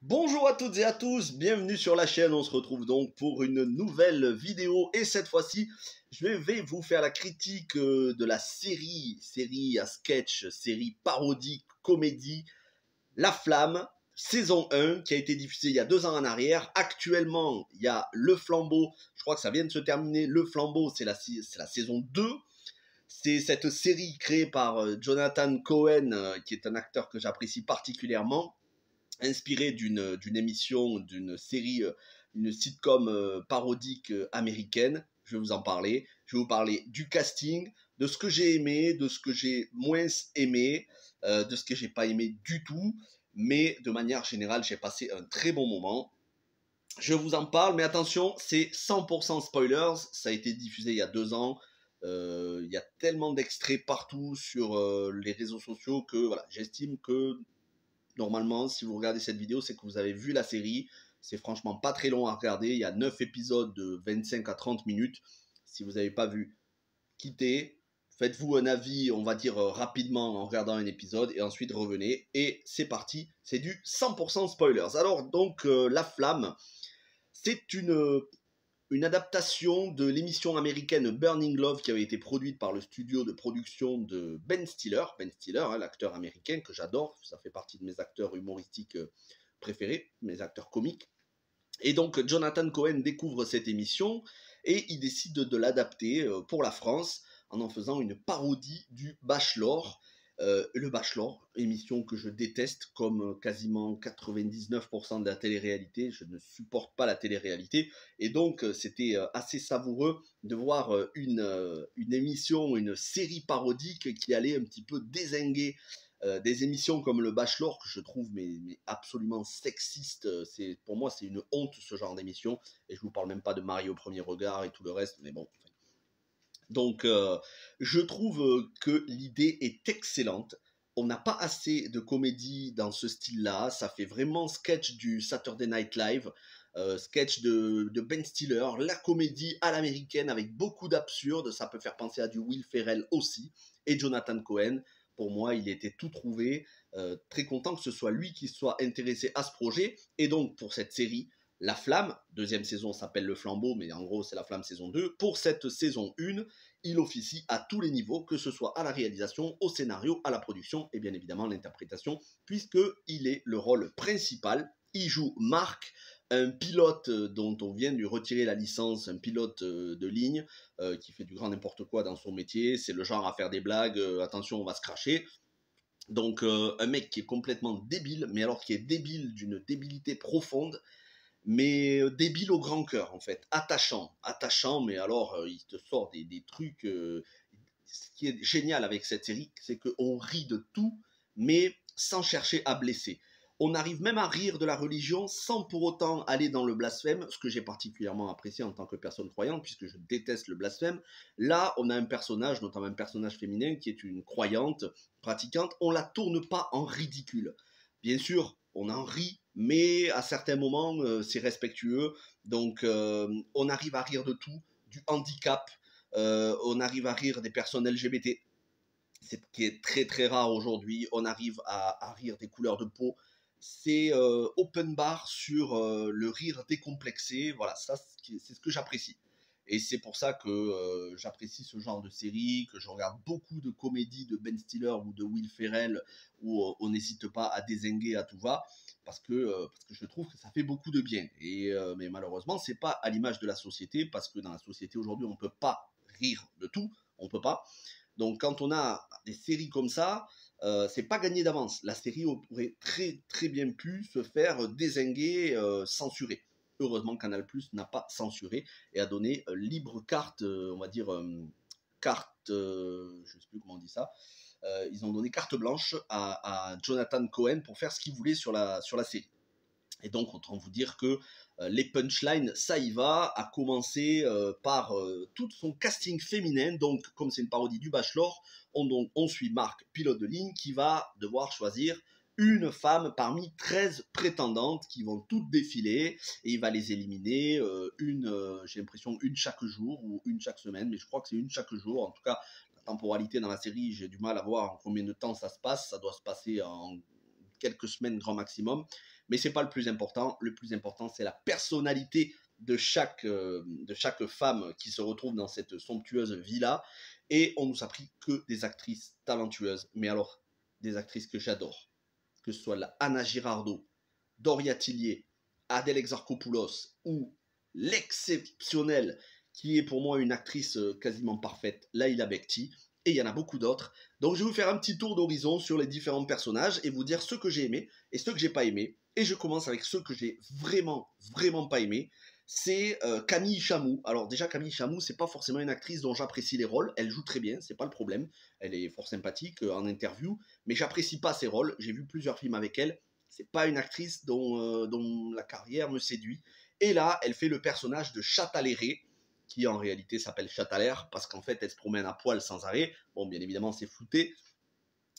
Bonjour à toutes et à tous, bienvenue sur la chaîne, on se retrouve donc pour une nouvelle vidéo et cette fois-ci je vais vous faire la critique de la série à sketch, série parodique, comédie, La Flamme, saison 1 qui a été diffusée il y a 2 ans en arrière. Actuellement il y a Le Flambeau, je crois que ça vient de se terminer, Le Flambeau c'est la saison 2. C'est cette série créée par Jonathan Cohen qui est un acteur que j'apprécie particulièrement, inspiré d'une émission, d'une série, une sitcom parodique américaine. Je vais vous en parler. Je vais vous parler du casting, de ce que j'ai aimé, de ce que j'ai moins aimé, de ce que j'ai pas aimé du tout. Mais de manière générale, j'ai passé un très bon moment. Je vous en parle, mais attention, c'est 100% spoilers. Ça a été diffusé il y a 2 ans. Il y a tellement d'extraits partout sur les réseaux sociaux que voilà, j'estime que normalement, si vous regardez cette vidéo, c'est que vous avez vu la série. C'est franchement pas très long à regarder. Il y a 9 épisodes de 25 à 30 minutes. Si vous n'avez pas vu, quittez. Faites-vous un avis, on va dire rapidement en regardant un épisode et ensuite revenez. Et c'est parti, c'est du 100% spoilers. Alors donc, La Flamme, c'est une adaptation de l'émission américaine Burning Love qui avait été produite par le studio de production de Ben Stiller. Ben Stiller, hein, l'acteur américain que j'adore, ça fait partie de mes acteurs humoristiques préférés, mes acteurs comiques. Et donc Jonathan Cohen découvre cette émission et il décide de l'adapter pour la France en faisant une parodie du Bachelor. Le Bachelor, émission que je déteste comme quasiment 99% de la télé-réalité. Je ne supporte pas la télé-réalité. Et donc c'était assez savoureux de voir une émission, une série parodique qui allait un petit peu dézinguer des émissions comme le Bachelor, que je trouve mais absolument sexiste. Pour moi, c'est une honte, ce genre d'émission. Et je vous parle même pas de Marie au premier regard et tout le reste, mais bon. Donc, je trouve que l'idée est excellente. On n'a pas assez de comédie dans ce style-là. Ça fait vraiment sketch du Saturday Night Live, sketch de Ben Stiller, la comédie à l'américaine avec beaucoup d'absurde. Ça peut faire penser à du Will Ferrell aussi. Et Jonathan Cohen, pour moi, il était tout trouvé. Très content que ce soit lui qui soit intéressé à ce projet. Et donc, pour cette série, La Flamme, deuxième saison s'appelle Le Flambeau, mais en gros, c'est La Flamme saison 2. Pour cette saison 1, il officie à tous les niveaux, que ce soit à la réalisation, au scénario, à la production et bien évidemment l'interprétation, puisqu'il est le rôle principal. Il joue Marc, un pilote dont on vient de lui retirer la licence, un pilote de ligne qui fait du grand n'importe quoi dans son métier. C'est le genre à faire des blagues, attention, on va se cracher. Donc un mec qui est complètement débile, mais alors qui est débile d'une débilité profonde, mais débile au grand cœur en fait, attachant, mais alors il te sort des trucs. Ce qui est génial avec cette série, c'est qu'on rit de tout, mais sans chercher à blesser. On arrive même à rire de la religion sans pour autant aller dans le blasphème, ce que j'ai particulièrement apprécié en tant que personne croyante, puisque je déteste le blasphème. Là, on a un personnage, notamment un personnage féminin, qui est une croyante, pratiquante. On la tourne pas en ridicule. Bien sûr, on en rit, mais à certains moments, c'est respectueux. Donc, on arrive à rire de tout, du handicap, on arrive à rire des personnes LGBT, ce qui est très très rare aujourd'hui. On arrive à rire des couleurs de peau. C'est open bar sur le rire décomplexé. Voilà, ça c'est ce que j'apprécie. Et c'est pour ça que j'apprécie ce genre de série, que je regarde beaucoup de comédies de Ben Stiller ou de Will Ferrell, où on n'hésite pas à dézinguer à tout va, parce que je trouve que ça fait beaucoup de bien. Mais malheureusement, c'est pas à l'image de la société, parce que dans la société aujourd'hui, on ne peut pas rire de tout, on peut pas. Donc quand on a des séries comme ça, c'est pas gagné d'avance. La série aurait très très bien pu se faire dézinguer, censurer. Heureusement, Canal+ n'a pas censuré et a donné libre carte, on va dire carte, je ne sais plus comment on dit ça. Ils ont donné carte blanche à Jonathan Cohen pour faire ce qu'il voulait sur la série. Et donc, autant vous dire que les punchlines, ça y va, à commencer par tout son casting féminin. Donc, comme c'est une parodie du Bachelor, on suit Marc, pilote de ligne, qui va devoir choisir une femme parmi 13 prétendantes qui vont toutes défiler et il va les éliminer, j'ai l'impression une chaque jour ou une chaque semaine, mais je crois que c'est une chaque jour. En tout cas, la temporalité dans la série, j'ai du mal à voir en combien de temps ça se passe. Ça doit se passer en quelques semaines grand maximum. Mais c'est pas le plus important. Le plus important, c'est la personnalité de chaque femme qui se retrouve dans cette somptueuse villa. Et on nous a pris que des actrices talentueuses. Mais alors, des actrices que j'adore. Que ce soit la Anna Girardot, Doria Tillier, Adèle Exarchopoulos ou l'exceptionnelle qui est pour moi une actrice quasiment parfaite, Laila Bekti, et il y en a beaucoup d'autres. Donc je vais vous faire un petit tour d'horizon sur les différents personnages et vous dire ce que j'ai aimé et ce que j'ai pas aimé. Et je commence avec ceux que j'ai vraiment pas aimé. C'est Camille Chamou. Alors déjà Camille Chamou, c'est pas forcément une actrice dont j'apprécie les rôles. Elle joue très bien, c'est pas le problème. Elle est fort sympathique en interview, mais j'apprécie pas ses rôles. J'ai vu plusieurs films avec elle. C'est pas une actrice dont la carrière me séduit. Et là, elle fait le personnage de Châtaléré, qui en réalité s'appelle Chatalère, parce qu'en fait, elle se promène à poil sans arrêt. Bon, bien évidemment, c'est flouté.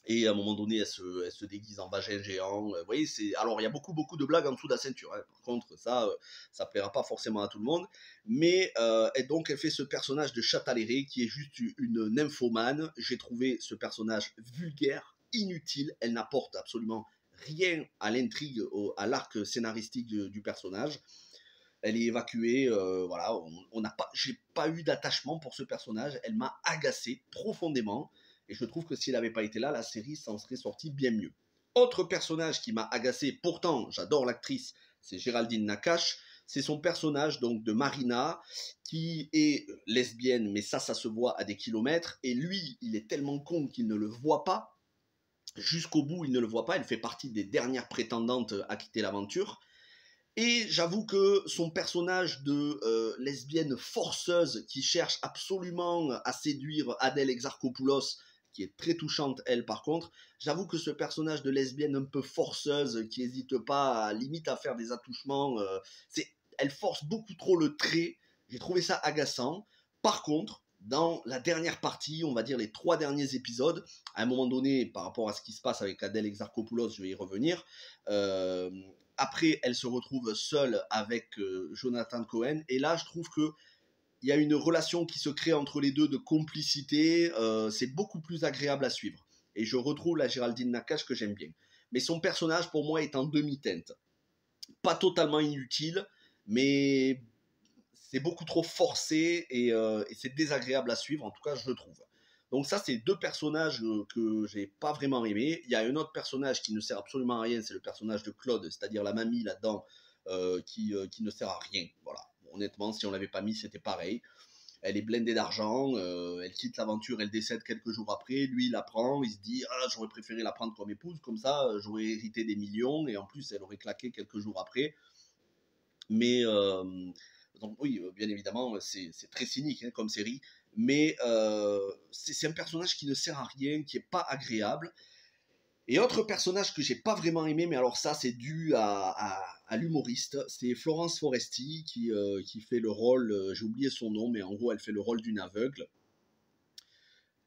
Et à un moment donné, elle se déguise en vagin géant. Vous voyez, alors il y a beaucoup de blagues en dessous de la ceinture. Hein. Par contre, ça plaira pas forcément à tout le monde. Mais et donc, elle fait ce personnage de Châtaléré, qui est juste une nymphomane. J'ai trouvé ce personnage vulgaire, inutile. Elle n'apporte absolument rien à l'intrigue, à l'arc scénaristique du personnage. Elle est évacuée, voilà, j'ai pas eu d'attachement pour ce personnage, elle m'a agacé profondément, et je trouve que si elle n'avait pas été là, la série s'en serait sortie bien mieux. Autre personnage qui m'a agacé, pourtant j'adore l'actrice, c'est Géraldine Nakache, c'est son personnage donc de Marina, qui est lesbienne, mais ça se voit à des kilomètres, et lui, il est tellement con qu'il ne le voit pas, jusqu'au bout il ne le voit pas, elle fait partie des dernières prétendantes à quitter l'aventure. Et j'avoue que son personnage de lesbienne forceuse qui cherche absolument à séduire Adèle Exarchopoulos, qui est très touchante elle par contre, j'avoue que ce personnage de lesbienne un peu forceuse, qui n'hésite pas limite à faire des attouchements, elle force beaucoup trop le trait, j'ai trouvé ça agaçant. Par contre, dans la dernière partie, on va dire les 3 derniers épisodes, à un moment donné, par rapport à ce qui se passe avec Adèle Exarchopoulos, je vais y revenir, après, elle se retrouve seule avec Jonathan Cohen. Et là, je trouve qu'il y a une relation qui se crée entre les deux de complicité. C'est beaucoup plus agréable à suivre. Et je retrouve la Géraldine Nakache que j'aime bien. Mais son personnage, pour moi, est en demi-teinte. Pas totalement inutile, mais c'est beaucoup trop forcé et c'est désagréable à suivre. En tout cas, je le trouve. Donc ça, c'est 2 personnages que j'ai pas vraiment aimés. Il y a un autre personnage qui ne sert absolument à rien, c'est le personnage de Claude, c'est-à-dire la mamie là-dedans, qui ne sert à rien. Voilà. Honnêtement, si on l'avait pas mis, c'était pareil. Elle est blindée d'argent, elle quitte l'aventure, elle décède quelques jours après. Lui, il la prend, il se dit « Ah, j'aurais préféré la prendre comme épouse, comme ça, j'aurais hérité des millions, et en plus, elle aurait claqué quelques jours après. » Mais donc oui, bien évidemment, c'est très cynique hein, comme série, mais c'est un personnage qui ne sert à rien, qui est pas agréable. Et autre personnage que j'ai pas vraiment aimé, mais alors ça c'est dû à l'humoriste, c'est Florence Foresti qui fait le rôle, j'ai oublié son nom, mais en gros elle fait le rôle d'une aveugle.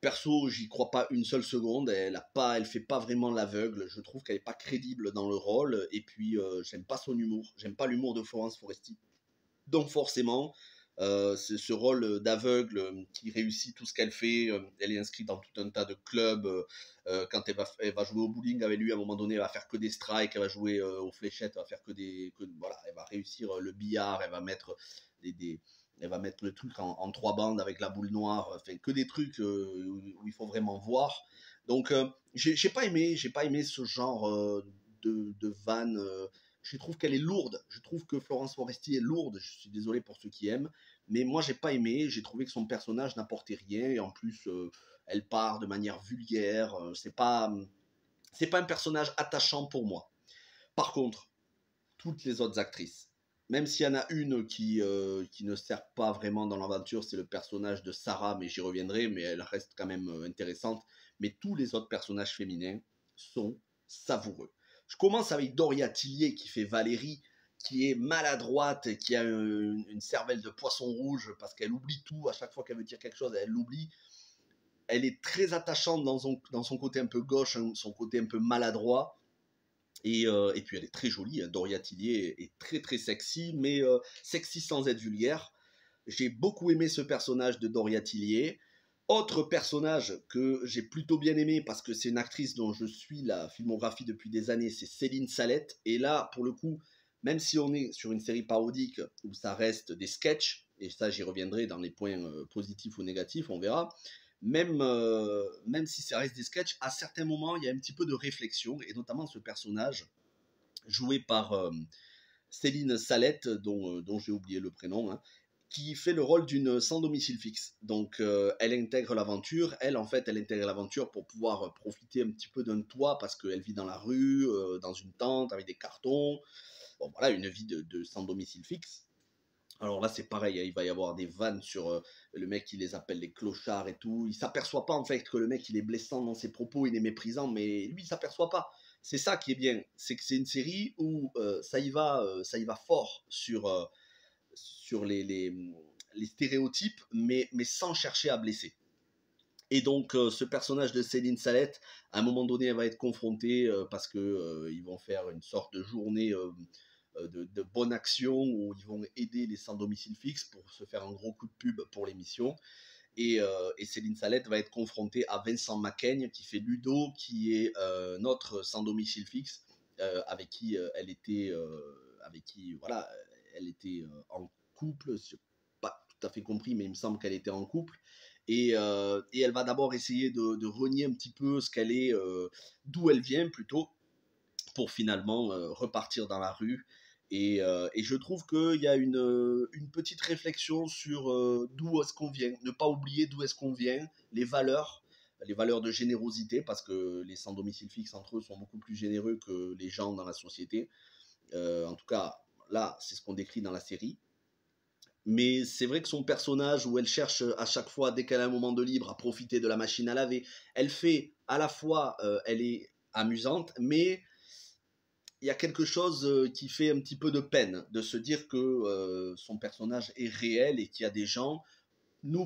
Perso, j'y crois pas une seule seconde, elle fait pas vraiment l'aveugle, je trouve qu'elle est pas crédible dans le rôle, et puis j'aime pas son humour, j'aime pas l'humour de Florence Foresti. Donc forcément, c'est ce rôle d'aveugle qui réussit tout ce qu'elle fait. Elle est inscrite dans tout un tas de clubs. Quand elle va jouer au bowling avec lui, à un moment donné, elle va faire que des strikes. Elle va jouer aux fléchettes, elle va faire voilà, elle va réussir le billard. Elle va mettre elle va mettre le truc en 3 bandes avec la boule noire. Enfin, que des trucs où il faut vraiment voir. Donc, j'ai pas aimé ce genre de vanne. Je trouve qu'elle est lourde. Je trouve que Florence Foresti est lourde. Je suis désolé pour ceux qui aiment. Mais moi, j'ai pas aimé. J'ai trouvé que son personnage n'apportait rien. Et en plus, elle part de manière vulgaire. C'est pas un personnage attachant pour moi. Par contre, toutes les autres actrices, même s'il y en a une qui ne sert pas vraiment dans l'aventure, c'est le personnage de Sarah, mais j'y reviendrai, mais elle reste quand même intéressante. Mais tous les autres personnages féminins sont savoureux. Je commence avec Doria Tillier qui fait Valérie, qui est maladroite, qui a une cervelle de poisson rouge parce qu'elle oublie tout, à chaque fois qu'elle veut dire quelque chose, elle l'oublie. Elle est très attachante dans son côté un peu gauche, son côté un peu maladroit. Et puis elle est très jolie, hein. Doria Tillier est très très sexy, mais sexy sans être vulgaire. J'ai beaucoup aimé ce personnage de Doria Tillier. Autre personnage que j'ai plutôt bien aimé parce que c'est une actrice dont je suis la filmographie depuis des années, c'est Céline Salette. Et là, pour le coup, même si on est sur une série parodique où ça reste des sketchs, et ça j'y reviendrai dans les points positifs ou négatifs, on verra, même si ça reste des sketchs, à certains moments il y a un petit peu de réflexion, et notamment ce personnage joué par Céline Salette, dont j'ai oublié le prénom, hein, qui fait le rôle d'une sans domicile fixe. Donc elle intègre l'aventure, en fait elle intègre l'aventure pour pouvoir profiter un petit peu d'un toit parce qu'elle vit dans la rue, dans une tente avec des cartons, bon voilà, une vie de sans domicile fixe. Alors là, c'est pareil, hein, il va y avoir des vannes sur le mec qui les appelle les clochards et tout. Il s'aperçoit pas en fait que le mec il est blessant dans ses propos, il est méprisant, mais lui il s'aperçoit pas. C'est ça qui est bien, c'est que c'est une série où ça y va fort sur les stéréotypes, mais sans chercher à blesser. Et donc, ce personnage de Céline Salette, à un moment donné, elle va être confrontée parce que ils vont faire une sorte de journée de bonne action où ils vont aider les sans domicile fixe pour se faire un gros coup de pub pour l'émission. Et Céline Salette va être confrontée à Vincent Macaigne qui fait Ludo, qui est notre sans domicile fixe, avec qui voilà, elle était en couple. Je n'ai pas tout à fait compris, mais il me semble qu'elle était en couple. Et elle va d'abord essayer de renier un petit peu ce qu'elle est, d'où elle vient plutôt, pour finalement repartir dans la rue. Et je trouve qu'il y a une petite réflexion sur d'où est-ce qu'on vient, ne pas oublier d'où est-ce qu'on vient, les valeurs de générosité, parce que les sans domicile fixe entre eux sont beaucoup plus généreux que les gens dans la société. En tout cas, là, c'est ce qu'on décrit dans la série. Mais c'est vrai que son personnage, où elle cherche à chaque fois, dès qu'elle a un moment de libre, à profiter de la machine à laver, elle fait à la fois, elle est amusante, mais il y a quelque chose qui fait un petit peu de peine, de se dire que son personnage est réel et qu'il y a des gens,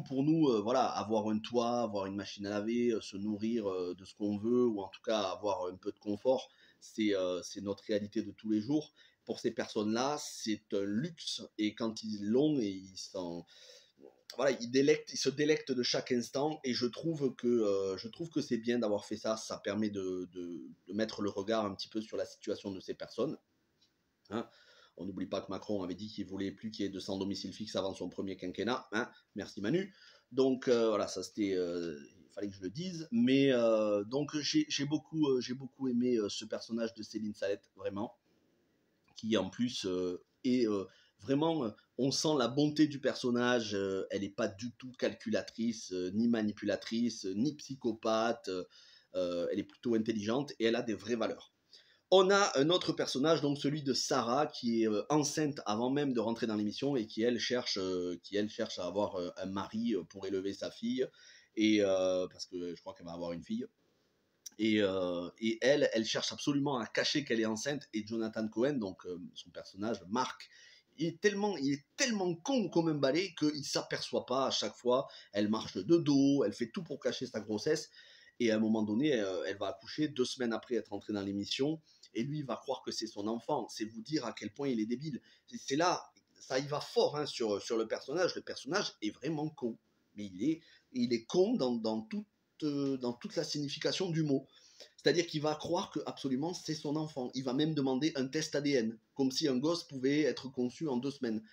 pour nous, voilà, avoir un toit, avoir une machine à laver, se nourrir de ce qu'on veut, ou en tout cas avoir un peu de confort, c'est notre réalité de tous les jours. Pour ces personnes-là, c'est un luxe, et quand ils l'ont, et voilà, ils se délectent de chaque instant, et je trouve que c'est bien d'avoir fait ça. Ça permet de mettre le regard un petit peu sur la situation de ces personnes. Hein. On n'oublie pas que Macron avait dit qu'il voulait plus qu'il y ait de sans domicile fixe avant son premier quinquennat. Hein. Merci Manu. Donc voilà, ça c'était, il fallait que je le dise. Mais donc j'ai beaucoup aimé ce personnage de Céline Salette, vraiment, qui en plus est vraiment, on sent la bonté du personnage, elle n'est pas du tout calculatrice, ni manipulatrice, ni psychopathe, elle est plutôt intelligente et elle a des vraies valeurs. On a un autre personnage, donc celui de Sarah, qui est enceinte avant même de rentrer dans l'émission et qui elle cherche à avoir un mari pour élever sa fille, et parce que je crois qu'elle va avoir une fille. Et elle cherche absolument à cacher qu'elle est enceinte. Et Jonathan Cohen, donc son personnage, Marc, il est tellement con comme un balai qu'il s'aperçoit pas à chaque fois. Elle marche de dos, elle fait tout pour cacher sa grossesse. Et à un moment donné, elle va accoucher 2 semaines après être entrée dans l'émission. Et lui, il va croire que c'est son enfant. C'est vous dire à quel point il est débile. C'est là, ça y va fort hein, sur le personnage. Le personnage est vraiment con. Mais il est con dans toute la signification du mot. C'est-à-dire qu'il va croire que absolument c'est son enfant. Il va même demander un test ADN, comme si un gosse pouvait être conçu en 2 semaines.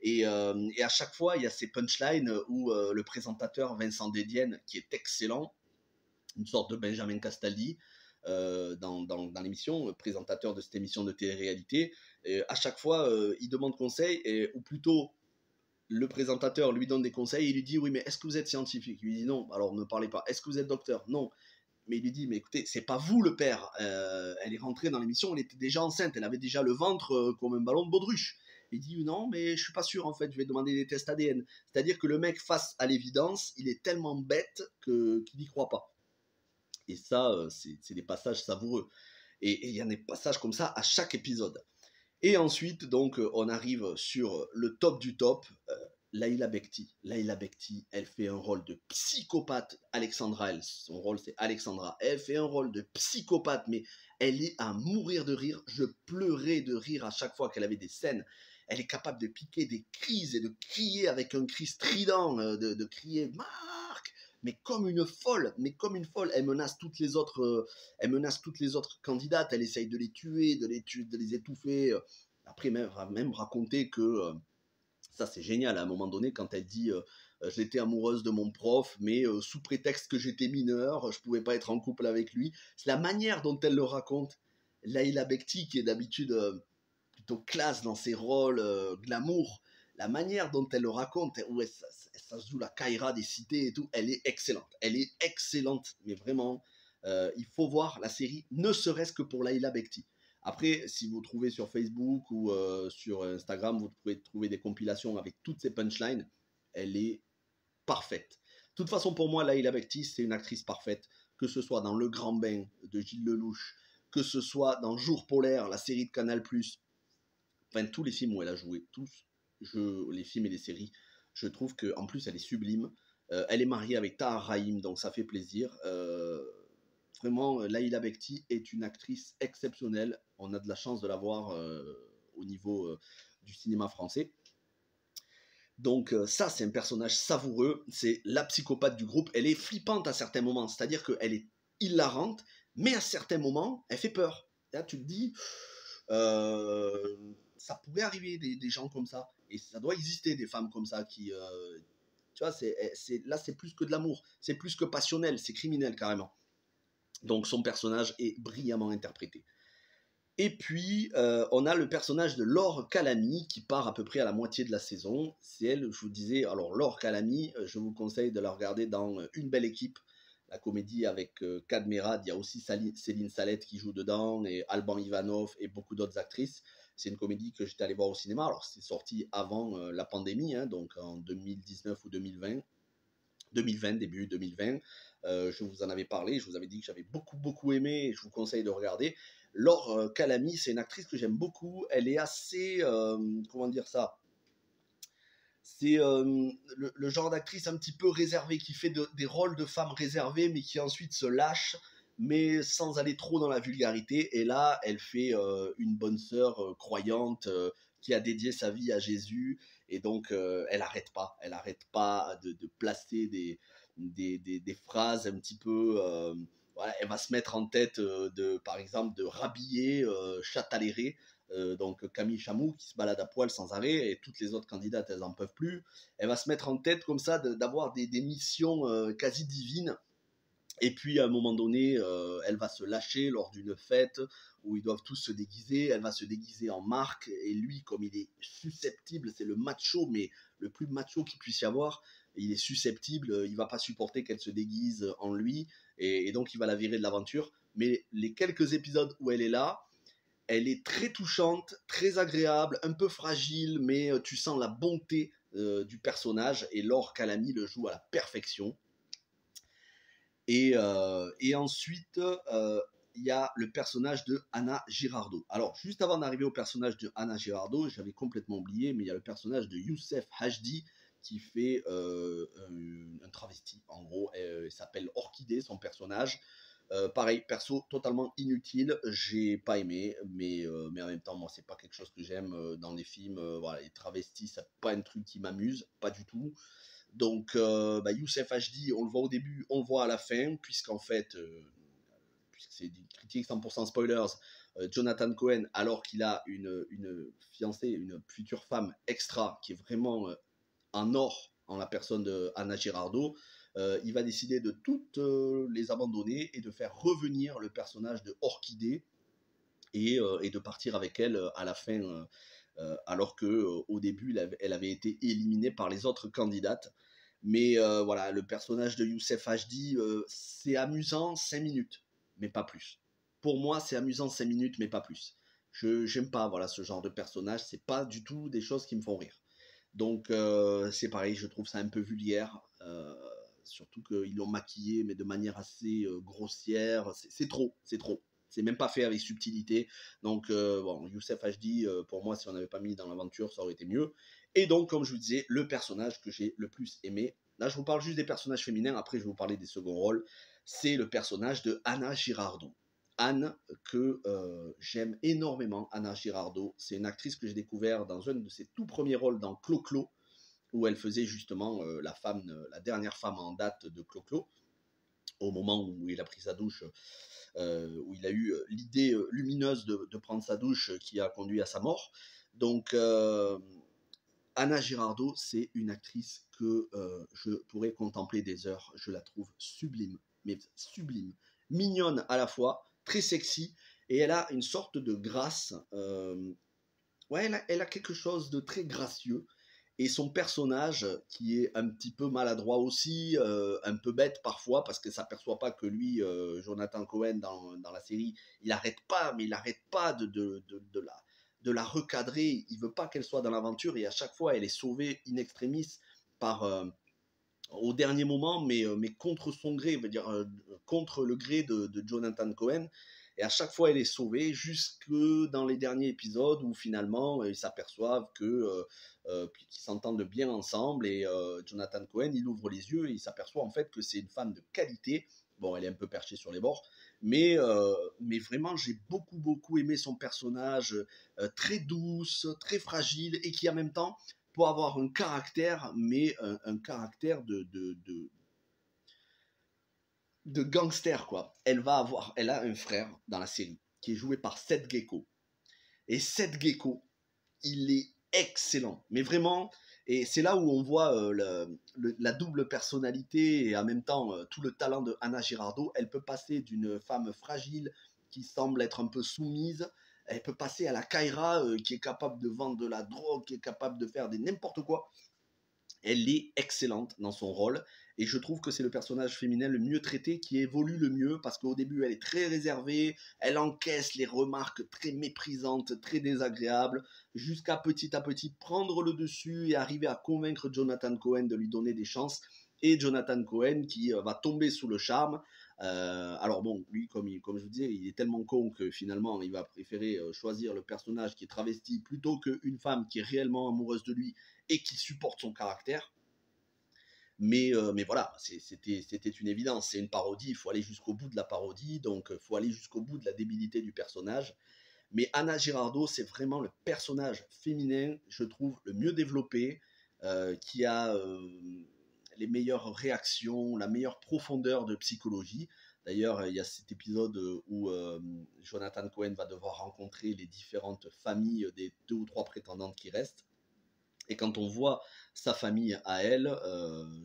Et à chaque fois, il y a ces punchlines où le présentateur Vincent Dedienne, qui est excellent, une sorte de Benjamin Castaldi dans l'émission, présentateur de cette émission de télé-réalité, à chaque fois, il demande conseil, ou plutôt le présentateur lui donne des conseils, et il lui dit oui mais est-ce que vous êtes scientifique? Il lui dit non, alors ne parlez pas. Est-ce que vous êtes docteur? Non. Mais il lui dit mais écoutez, c'est pas vous le père, elle est rentrée dans l'émission, elle était déjà enceinte, elle avait déjà le ventre comme un ballon de baudruche. Il dit non mais je suis pas sûr en fait, je vais demander des tests ADN. C'est-à-dire que le mec, face à l'évidence, il est tellement bête qu'il n'y croit pas. Et ça, c'est des passages savoureux. Et il y a des passages comme ça à chaque épisode. Et ensuite, donc, on arrive sur le top du top, Laila Bekti. Laila Bekti, elle fait un rôle de psychopathe. Alexandra, son rôle c'est Alexandra. Elle fait un rôle de psychopathe, mais elle est à mourir de rire. Je pleurais de rire à chaque fois qu'elle avait des scènes. Elle est capable de piquer des crises et de crier avec un cri strident, de crier « Marc !» mais comme une folle, mais comme une folle. Elle menace toutes les autres candidates, elle essaye de les tuer, de les étouffer. Après, elle va même raconter que ça, c'est génial, à un moment donné, quand elle dit j'étais amoureuse de mon prof, mais sous prétexte que j'étais mineure, je pouvais pas être en couple avec lui. C'est la manière dont elle le raconte. Laïla Bekti, qui est d'habitude plutôt classe dans ses rôles glamour, la manière dont elle le raconte, où ça se joue la Kaira des cités et tout, elle est excellente. Elle est excellente, mais vraiment, il faut voir la série, ne serait-ce que pour Laïla Bekti. Après, si vous trouvez sur Facebook ou sur Instagram, vous pouvez trouver des compilations avec toutes ces punchlines. Elle est parfaite. De toute façon, pour moi, Laïla Bekti, c'est une actrice parfaite, que ce soit dans Le Grand Bain de Gilles Lelouch, que ce soit dans Jour polaire, la série de Canal+, enfin tous les films où elle a joué, les films et les séries, je trouve qu'en plus elle est sublime. Elle est mariée avec Tahar Rahim, donc ça fait plaisir. Vraiment, Laïla Bekti est une actrice exceptionnelle. On a de la chance de la voir au niveau du cinéma français. Donc ça, c'est un personnage savoureux. C'est la psychopathe du groupe. Elle est flippante à certains moments, c'est-à-dire qu'elle est hilarante, mais à certains moments, elle fait peur. Là, tu te dis, euh, ça pourrait arriver des gens comme ça. Et ça doit exister des femmes comme ça qui... tu vois, là, c'est plus que de l'amour. C'est plus que passionnel, c'est criminel carrément. Donc son personnage est brillamment interprété. Et puis, on a le personnage de Laure Calamy qui part à peu près à la moitié de la saison. C'est elle, je vous disais, alors Laure Calamy, je vous conseille de la regarder dans Une belle équipe, la comédie avec Cadmerade. Il y a aussi Céline Salette qui joue dedans, et Alban Ivanov et beaucoup d'autres actrices. C'est une comédie que j'étais allé voir au cinéma. Alors, c'est sorti avant la pandémie, hein, donc en 2019 ou 2020. 2020, début 2020. Je vous en avais parlé, je vous avais dit que j'avais beaucoup aimé et je vous conseille de regarder. Laure Calamy, c'est une actrice que j'aime beaucoup. Elle est assez, comment dire ça, c'est le genre d'actrice un petit peu réservée, qui fait des rôles de femmes réservées, mais qui ensuite se lâche, mais sans aller trop dans la vulgarité. Et là, elle fait une bonne sœur croyante qui a dédié sa vie à Jésus. Et donc, elle arrête pas de placer des phrases un petit peu... voilà, elle va se mettre en tête, par exemple, de rhabiller Chataléré, donc Camille Chamou, qui se balade à poil sans arrêt, et toutes les autres candidates, elles n'en peuvent plus. Elle va se mettre en tête comme ça d'avoir des missions quasi divines. Et puis à un moment donné, elle va se lâcher lors d'une fête où ils doivent tous se déguiser. Elle va se déguiser en Marc. Et lui, comme il est susceptible, c'est le macho, mais le plus macho qu'il puisse y avoir. Il est susceptible, il va pas supporter qu'elle se déguise en lui. Et donc il va la virer de l'aventure. Mais les quelques épisodes où elle est là, elle est très touchante, très agréable, un peu fragile, mais tu sens la bonté du personnage. Et Laure Calamy le joue à la perfection. Et ensuite, il y a le personnage de Anna Girardot. Alors, juste avant d'arriver au personnage de Anna Girardot, j'avais complètement oublié, mais il y a le personnage de Youssef Hachdi qui fait un travesti. En gros, il s'appelle Orchidée, son personnage. Pareil, perso totalement inutile, j'ai pas aimé, mais en même temps, moi, c'est pas quelque chose que j'aime dans les films. Voilà, les travestis, c'est pas un truc qui m'amuse, pas du tout. Donc, Youssef Hachdi, on le voit au début, on le voit à la fin, puisqu'en fait, puisque c'est une critique 100% spoilers, Jonathan Cohen, alors qu'il a une fiancée, une future femme extra, qui est vraiment en or en la personne de Anna Girardot, il va décider de toutes les abandonner et de faire revenir le personnage de Orchidée et de partir avec elle à la fin, alors que au début elle avait été éliminée par les autres candidates. Mais voilà, le personnage de Youssef Hachdi, c'est amusant 5 minutes, mais pas plus. Pour moi, c'est amusant 5 minutes, mais pas plus. Je J'aime pas, voilà, ce genre de personnage, c'est pas du tout des choses qui me font rire. Donc c'est pareil, je trouve ça un peu vulgaire, surtout qu'ils l'ont maquillé, mais de manière assez grossière. C'est trop, c'est trop. C'est même pas fait avec subtilité. Donc bon, Youssef Hachdi, pour moi, si on n'avait pas mis dans l'aventure, ça aurait été mieux. Et donc, comme je vous disais, le personnage que j'ai le plus aimé, là je vous parle juste des personnages féminins, après je vais vous parler des seconds rôles, c'est le personnage de Anna Girardot. Anne, que j'aime énormément, Anna Girardot. C'est une actrice que j'ai découvert dans un de ses tout premiers rôles dans Clo-Clo, où elle faisait justement la dernière femme en date de Clo-Clo, au moment où il a pris sa douche, où il a eu l'idée lumineuse de prendre sa douche qui a conduit à sa mort. Donc, Anna Girardot, c'est une actrice que je pourrais contempler des heures. Je la trouve sublime, mais sublime. Mignonne à la fois, très sexy, et elle a une sorte de grâce. Ouais, elle a quelque chose de très gracieux. Et son personnage, qui est un petit peu maladroit aussi, un peu bête parfois, parce que ça ne s'aperçoit pas que lui, Jonathan Cohen, dans la série, il n'arrête pas, mais il n'arrête pas de la recadrer. Il ne veut pas qu'elle soit dans l'aventure, et à chaque fois, elle est sauvée in extremis par, au dernier moment, mais contre son gré, veut dire contre le gré de Jonathan Cohen. Et à chaque fois, elle est sauvée, jusque dans les derniers épisodes où finalement ils s'aperçoivent qu'ils s'entendent bien ensemble. Et Jonathan Cohen, il ouvre les yeux et il s'aperçoit en fait que c'est une femme de qualité. Bon, elle est un peu perchée sur les bords, mais vraiment, j'ai beaucoup aimé son personnage, très douce, très fragile, et qui en même temps pour avoir un caractère, mais un caractère de gangster, quoi. Elle a un frère dans la série qui est joué par Seth Gecko. Et Seth Gecko, il est excellent. Mais vraiment, et c'est là où on voit la double personnalité et en même temps tout le talent de Anna Girardot. Elle peut passer d'une femme fragile qui semble être un peu soumise. Elle peut passer à la Kyra qui est capable de vendre de la drogue, qui est capable de faire n'importe quoi. Elle est excellente dans son rôle et je trouve que c'est le personnage féminin le mieux traité, qui évolue le mieux, parce qu'au début elle est très réservée, elle encaisse les remarques très méprisantes, très désagréables, jusqu'à petit à petit prendre le dessus et arriver à convaincre Jonathan Cohen de lui donner des chances, et Jonathan Cohen qui va tomber sous le charme. Alors bon, lui, comme je vous disais, il est tellement con que finalement il va préférer choisir le personnage qui est travesti plutôt qu'une femme qui est réellement amoureuse de lui et qui supporte son caractère. Mais voilà, c'était une évidence, c'est une parodie, il faut aller jusqu'au bout de la parodie, donc il faut aller jusqu'au bout de la débilité du personnage. Mais Anna Girardot, c'est vraiment le personnage féminin, je trouve, le mieux développé, qui a les meilleures réactions, la meilleure profondeur de psychologie. D'ailleurs, il y a cet épisode où Jonathan Cohen va devoir rencontrer les différentes familles des 2 ou 3 prétendantes qui restent. Et quand on voit sa famille à elle,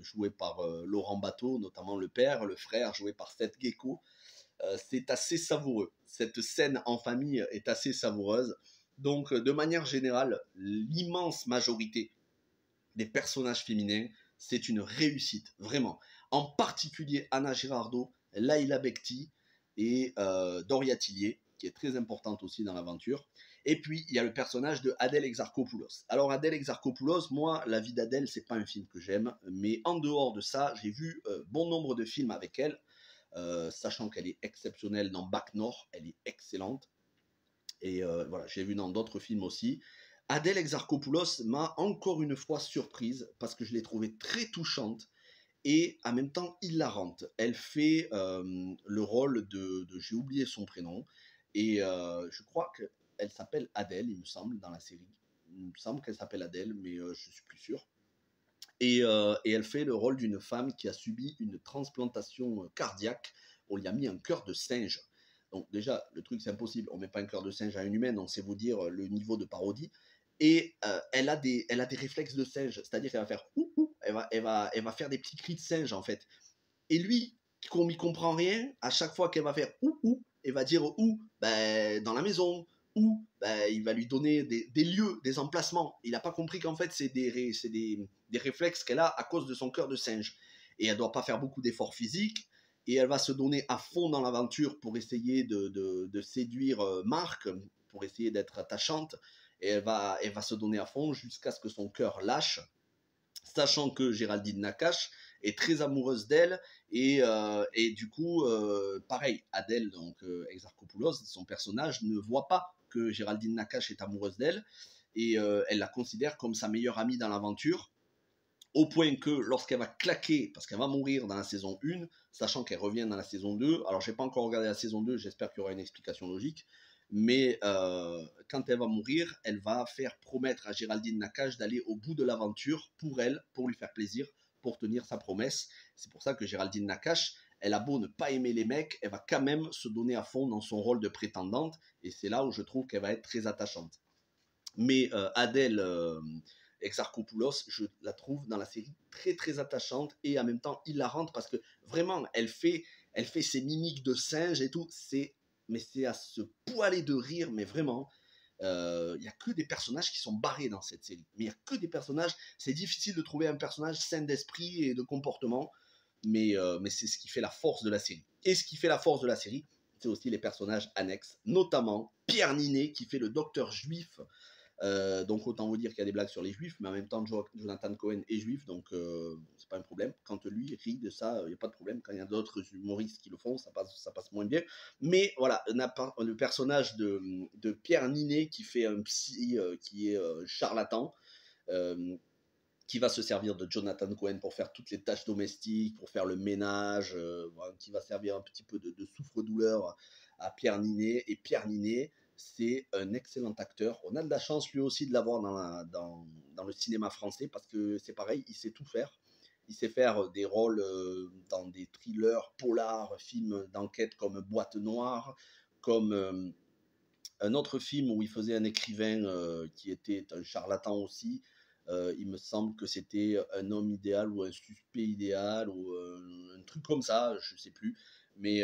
jouée par Laurent Bateau, notamment le père, le frère, joué par Seth Gecko, c'est assez savoureux. Cette scène en famille est assez savoureuse. Donc, de manière générale, l'immense majorité des personnages féminins, c'est une réussite, vraiment. En particulier Anna Girardot, Laila Bekti et Doria Tillier, qui est très importante aussi dans l'aventure. Et puis, il y a le personnage de Adèle Exarchopoulos. Alors, Adèle Exarchopoulos, moi, La vie d'Adèle, c'est pas un film que j'aime, mais en dehors de ça, j'ai vu bon nombre de films avec elle, sachant qu'elle est exceptionnelle dans Bac Nord, elle est excellente. Et voilà, j'ai vu dans d'autres films aussi. Adèle Exarchopoulos m'a encore une fois surprise, parce que je l'ai trouvée très touchante et en même temps hilarante. Elle fait le rôle j'ai oublié son prénom, et je crois qu'elle s'appelle Adèle, il me semble, dans la série. Il me semble qu'elle s'appelle Adèle, mais je suis plus sûr. Et elle fait le rôle d'une femme qui a subi une transplantation cardiaque. On lui a mis un cœur de singe. Donc déjà, le truc, c'est impossible. On ne met pas un cœur de singe à un humain, donc c'est vous dire le niveau de parodie. Et elle a des réflexes de singe, c'est-à-dire qu'elle va faire ouh, ouh, elle va faire des petits cris de singe, en fait. Et lui, comme il comprend rien, à chaque fois qu'elle va faire ou, elle va dire où, ben, dans la maison, ou ben, il va lui donner des lieux, des emplacements. Il n'a pas compris qu'en fait, c'est des réflexes qu'elle a à cause de son cœur de singe. Et elle ne doit pas faire beaucoup d'efforts physiques. Et elle va se donner à fond dans l'aventure pour essayer de séduire Marc, pour essayer d'être attachante. Et elle va se donner à fond jusqu'à ce que son cœur lâche, sachant que Géraldine Nakache est très amoureuse d'elle, et du coup, pareil, Adèle, donc Exarchopoulos, son personnage, ne voit pas que Géraldine Nakache est amoureuse d'elle, et elle la considère comme sa meilleure amie dans l'aventure, au point que lorsqu'elle va claquer, parce qu'elle va mourir dans la saison 1, sachant qu'elle revient dans la saison 2, alors j'ai pas encore regardé la saison 2, j'espère qu'il y aura une explication logique, mais quand elle va mourir, elle va faire promettre à Géraldine Nakache d'aller au bout de l'aventure pour elle, pour lui faire plaisir, pour tenir sa promesse. C'est pour ça que Géraldine Nakache, elle a beau ne pas aimer les mecs, elle va quand même se donner à fond dans son rôle de prétendante, et c'est là où je trouve qu'elle va être très attachante. Mais Adèle Exarchopoulos, je la trouve dans la série très très attachante et en même temps hilarante parce que vraiment elle fait ses mimiques de singe et tout, mais c'est à se poiler de rire, mais vraiment. Il n'y a que des personnages qui sont barrés dans cette série. Mais il n'y a que des personnages. C'est difficile de trouver un personnage sain d'esprit et de comportement, mais c'est ce qui fait la force de la série. Et ce qui fait la force de la série, c'est aussi les personnages annexes, notamment Pierre Ninet qui fait le docteur juif. Donc autant vous dire qu'il y a des blagues sur les juifs, mais en même temps Jonathan Cohen est juif, donc c'est pas un problème. Quand lui rit de ça, il n'y a pas de problème. Quand il y a d'autres humoristes qui le font, ça passe moins bien. Mais voilà, le personnage de Pierre Ninet qui fait un psy qui est charlatan, qui va se servir de Jonathan Cohen pour faire toutes les tâches domestiques, pour faire le ménage, voilà, qui va servir un petit peu de souffre-douleur à Pierre Ninet. Et Pierre Ninet, c'est un excellent acteur. On a de la chance lui aussi de l'avoir dans le cinéma français parce que c'est pareil, il sait tout faire. Il sait faire des rôles dans des thrillers, polars, films d'enquête comme Boîte Noire, comme un autre film où il faisait un écrivain qui était un charlatan aussi. Il me semble que c'était un homme idéal ou un suspect idéal ou un truc comme ça, je ne sais plus. Mais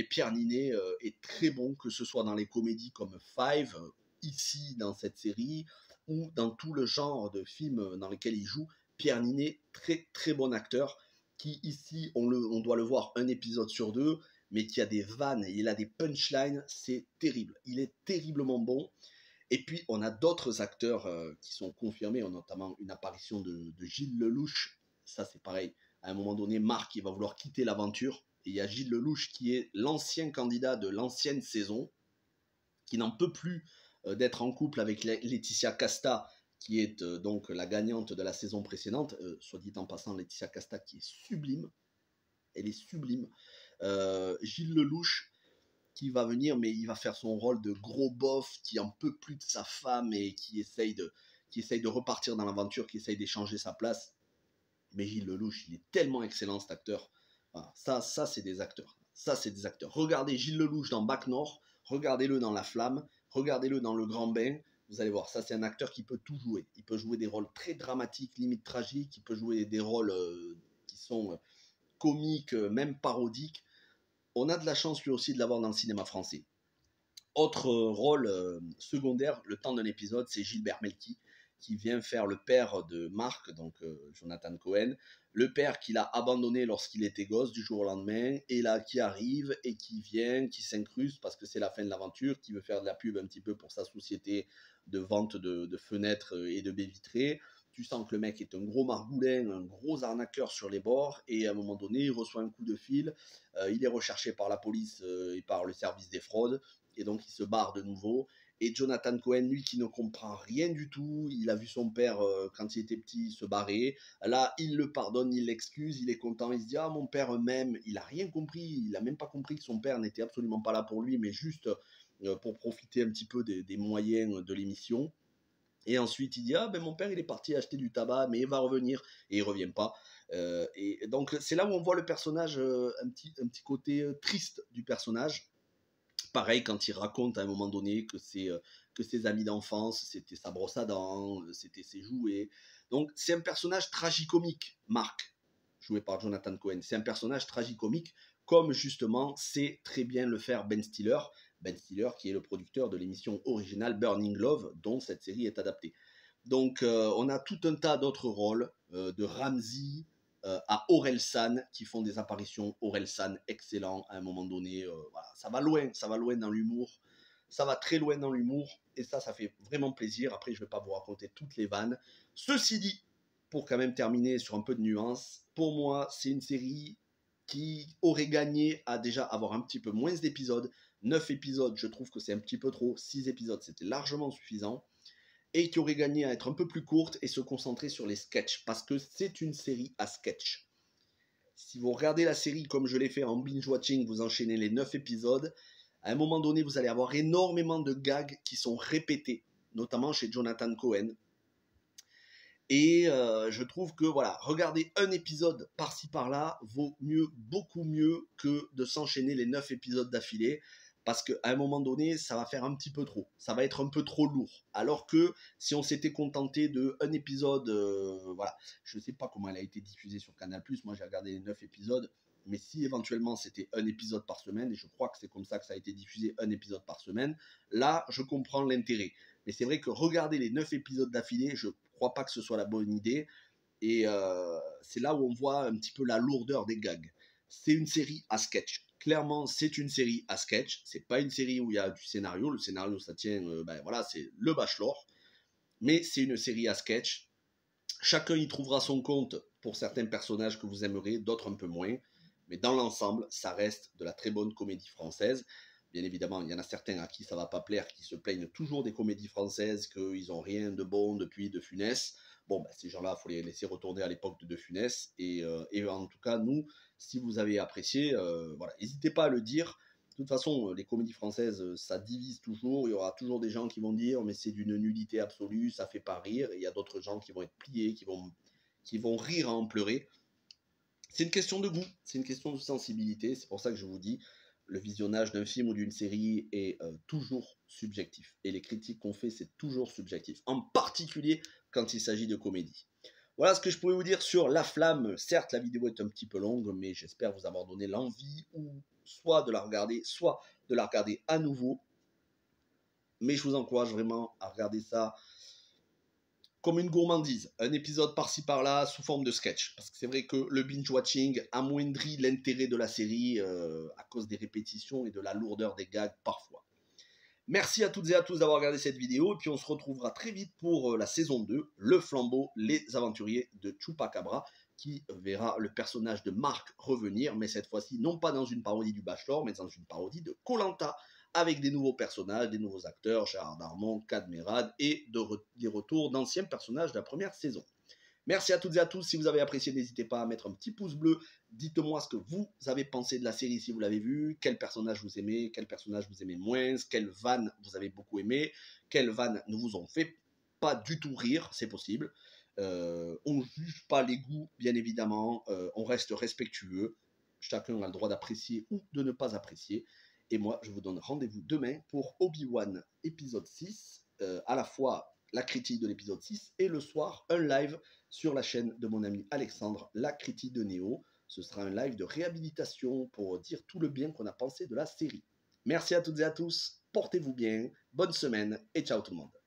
Pierre Ninet est très bon, que ce soit dans les comédies comme Five, ici dans cette série, ou dans tout le genre de films dans lesquels il joue. Pierre Ninet, très très bon acteur, qui ici, on doit le voir un épisode sur deux, mais qui a des vannes, et il a des punchlines, c'est terrible. Il est terriblement bon. Et puis, on a d'autres acteurs qui sont confirmés, notamment une apparition de Gilles Lelouch. Ça, c'est pareil. À un moment donné, Marc, il va vouloir quitter l'aventure. Et il y a Gilles Lelouch qui est l'ancien candidat de l'ancienne saison, qui n'en peut plus d'être en couple avec Laetitia Casta, qui est donc la gagnante de la saison précédente. Soit dit en passant, Laetitia Casta qui est sublime. Elle est sublime. Gilles Lelouch qui va venir, mais il va faire son rôle de gros bof qui en peut plus de sa femme et qui essaye de repartir dans l'aventure, qui essaye d'échanger sa place. Mais Gilles Lelouch, il est tellement excellent cet acteur. Voilà, ça c'est des acteurs. Ça c'est des acteurs. Regardez Gilles Lelouch dans Bac Nord, regardez-le dans La Flamme, regardez-le dans Le Grand Bain. Vous allez voir, ça c'est un acteur qui peut tout jouer. Il peut jouer des rôles très dramatiques, limite tragiques. Il peut jouer des rôles qui sont comiques, même parodiques. On a de la chance lui aussi de l'avoir dans le cinéma français. Autre rôle secondaire, le temps d'un épisode, c'est Gilbert Melki, qui vient faire le père de Marc, donc Jonathan Cohen, le père qu'il a abandonné lorsqu'il était gosse du jour au lendemain, et là qui arrive et qui vient, qui s'incruste parce que c'est la fin de l'aventure, qui veut faire de la pub un petit peu pour sa société de vente de fenêtres et de baies vitrées. Tu sens que le mec est un gros margoulin, un gros arnaqueur sur les bords, et à un moment donné, il reçoit un coup de fil, il est recherché par la police et par le service des fraudes, et donc il se barre de nouveau. Et Jonathan Cohen, lui, qui ne comprend rien du tout, il a vu son père quand il était petit se barrer. Là, il le pardonne, il l'excuse, il est content, il se dit ah mon père m'aime. Il a rien compris, il a même pas compris que son père n'était absolument pas là pour lui, mais juste pour profiter un petit peu des moyens de l'émission. Et ensuite, il dit ah ben mon père il est parti acheter du tabac, mais il va revenir et il revient pas. Et donc c'est là où on voit le personnage, un petit côté triste du personnage. Pareil, quand il raconte à un moment donné que ses amis d'enfance, c'était sa brosse à dents, c'était ses jouets. Donc, c'est un personnage tragicomique, Marc, joué par Jonathan Cohen. C'est un personnage tragicomique, comme justement sait très bien le faire Ben Stiller. Ben Stiller, qui est le producteur de l'émission originale Burning Love, dont cette série est adaptée. Donc, on a tout un tas d'autres rôles, de Ramsey à Orelsan, qui font des apparitions. Orelsan, excellent à un moment donné. Voilà. Ça va loin dans l'humour. Ça va très loin dans l'humour. Et ça fait vraiment plaisir. Après, je ne vais pas vous raconter toutes les vannes. Ceci dit, pour quand même terminer sur un peu de nuance, pour moi, c'est une série qui aurait gagné à déjà avoir un petit peu moins d'épisodes. 9 épisodes, je trouve que c'est un petit peu trop. 6 épisodes, c'était largement suffisant. Et qui aurait gagné à être un peu plus courte et se concentrer sur les sketchs, parce que c'est une série à sketch. Si vous regardez la série comme je l'ai fait en binge-watching, vous enchaînez les 9 épisodes, À un moment donné, vous allez avoir énormément de gags qui sont répétés, notamment chez Jonathan Cohen. Et je trouve que voilà, regarder un épisode par-ci par-là vaut mieux, beaucoup mieux que de s'enchaîner les 9 épisodes d'affilée. Parce qu'à un moment donné, ça va faire un petit peu trop. Ça va être un peu trop lourd. Alors que si on s'était contenté d'un épisode, voilà, je ne sais pas comment elle a été diffusée sur Canal+. Moi, j'ai regardé les 9 épisodes. Mais si éventuellement c'était un épisode par semaine, et je crois que c'est comme ça que ça a été diffusé, un épisode par semaine, là, je comprends l'intérêt. Mais c'est vrai que regarder les 9 épisodes d'affilée, je ne crois pas que ce soit la bonne idée. Et c'est là où on voit un petit peu la lourdeur des gags. C'est une série à sketch. Clairement, c'est une série à sketch. C'est pas une série où il y a du scénario. Le scénario, ça tient, ben voilà, c'est le Bachelor. Mais c'est une série à sketch. Chacun y trouvera son compte pour certains personnages que vous aimerez, d'autres un peu moins. Mais dans l'ensemble, ça reste de la très bonne comédie française. Bien évidemment, il y en a certains à qui ça va pas plaire, qui se plaignent toujours des comédies françaises, qu'ils n'ont rien de bon depuis De Funès. Bon, ben, ces gens-là, il faut les laisser retourner à l'époque de Funès. Et en tout cas, nous, si vous avez apprécié, voilà, n'hésitez pas à le dire. De toute façon, les comédies françaises, ça divise toujours. Il y aura toujours des gens qui vont dire mais c'est d'une nullité absolue, ça fait pas rire. Et il y a d'autres gens qui vont être pliés, qui vont rire à en pleurer. C'est une question de goût, c'est une question de sensibilité. C'est pour ça que je vous dis, le visionnage d'un film ou d'une série est toujours subjectif. Et les critiques qu'on fait, c'est toujours subjectif. En particulier quand il s'agit de comédie. Voilà ce que je pouvais vous dire sur La Flamme. Certes, la vidéo est un petit peu longue, mais j'espère vous avoir donné l'envie ou soit de la regarder, soit de la regarder à nouveau. Mais je vous encourage vraiment à regarder ça comme une gourmandise, un épisode par-ci par-là sous forme de sketch. Parce que c'est vrai que le binge-watching amoindrit l'intérêt de la série à cause des répétitions et de la lourdeur des gags parfois. Merci à toutes et à tous d'avoir regardé cette vidéo et puis on se retrouvera très vite pour la saison 2, Le Flambeau, les aventuriers de Chupacabra, qui verra le personnage de Marc revenir, mais cette fois-ci non pas dans une parodie du Bachelor, mais dans une parodie de Koh-Lanta, avec des nouveaux personnages, des nouveaux acteurs, Gérard Darmon, Cadmerade, et des retours d'anciens personnages de la première saison. Merci à toutes et à tous. Si vous avez apprécié, n'hésitez pas à mettre un petit pouce bleu. Dites-moi ce que vous avez pensé de la série si vous l'avez vue. Quel personnage vous aimez, quel personnage vous aimez moins, quelles vannes vous avez beaucoup aimé, quelles vannes ne vous ont fait pas du tout rire, c'est possible. On ne juge pas les goûts, bien évidemment. On reste respectueux. Chacun a le droit d'apprécier ou de ne pas apprécier. Et moi, je vous donne rendez-vous demain pour Obi-Wan épisode 6, à la fois la critique de l'épisode 6 et le soir, un live sur la chaîne de mon ami Alexandre, la critique de Néo. Ce sera un live de réhabilitation pour dire tout le bien qu'on a pensé de la série. Merci à toutes et à tous, portez-vous bien, bonne semaine et ciao tout le monde.